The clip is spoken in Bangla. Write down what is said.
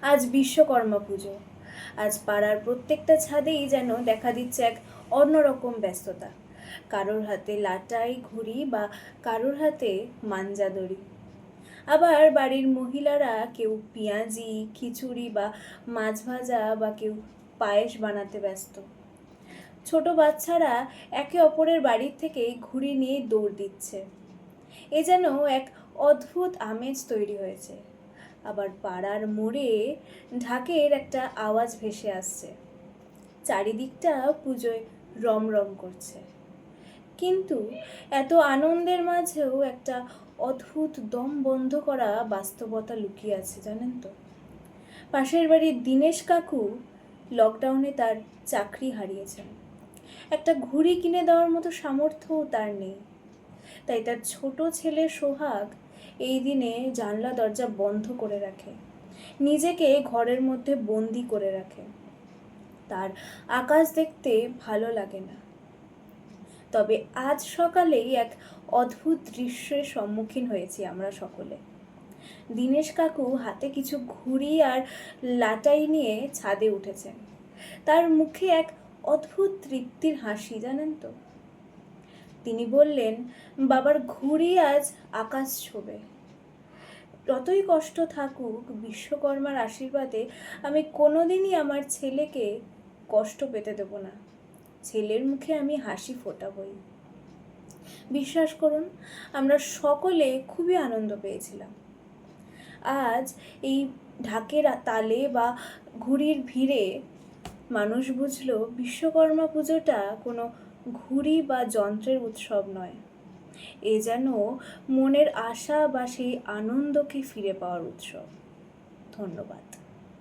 আজ বিশ্বকর্মা পুজো। আজ পাড়ার প্রত্যেকটা ছাদেই যেন দেখা দিচ্ছে এক অন্যরকম ব্যস্ততা। কারোর হাতে লাটাই ঘুড়ি বা কারোর হাতে মাঞ্জা দড়ি। আবার বাড়ির মহিলারা কেউ পেঁয়াজি খিচুড়ি বা মাছ ভাজা বা কেউ পায়েস বানাতে ব্যস্ত। ছোট বাচ্চারা একে অপরের বাড়ির থেকে ঘুড়ি নিয়ে দৌড় দিচ্ছে। এ যেন এক অদ্ভুত আমেজ তৈরি হয়েছে। আবার পাড়ার মোড়ে ঢাকের একটা আওয়াজ ভেসে আসছে। চারিদিকটা পুজোয় রমরম করছে। কিন্তু এত আনন্দের মাঝেও একটা অদ্ভুত দম বন্ধ করা বাস্তবতা লুকিয়ে আছে, জানেন তো? পাশের বাড়ির দীনেশ কাকু লকডাউনে তার চাকরি হারিয়েছেন। একটা ঘুড়ি কিনে দেওয়ার মতো সামর্থ্যও তার নেই। তাই তার ছোট ছেলে সোহাগ এই দিনে জানলা দরজা বন্ধ করে রাখে, নিজেকে ঘরের মধ্যে বন্দি করে রাখে। তার আকাশ দেখতে ভালো লাগে না। তবে আজ সকালেই এক অদ্ভুত দৃশ্যের সম্মুখীন হয়েছি আমরা সকলে। দীনেশ কাকু হাতে কিছু ঘুড়ি আর লাটাই নিয়ে ছাদে উঠেছেন। তার মুখে এক অদ্ভুত তৃপ্তির হাসি, জানেন তো? তিনি বললেন, বাবার ঘুড়ি আজ আকাশ ছোঁবে। যতই কষ্ট থাকুক, বিশ্বকর্মার আশীর্বাদে আমি কোনোদিনই আমার ছেলেকে কষ্ট পেতে দেব না। ছেলের মুখে আমি হাসি ফোটাবই। বিশ্বাস করুন, আমরা সকলে খুবই আনন্দ পেয়েছিলাম। আজ এই ঢাকের তালে বা ঘুড়ির ভিড়ে মানুষ বুঝলো বিশ্বকর্মা পুজোটা কোনো ঘুড়ি বা যন্ত্রের উৎসব নয়। এ যেন মনের আশা বা সেই আনন্দকে ফিরে পাওয়ার উৎসব। ধন্যবাদ।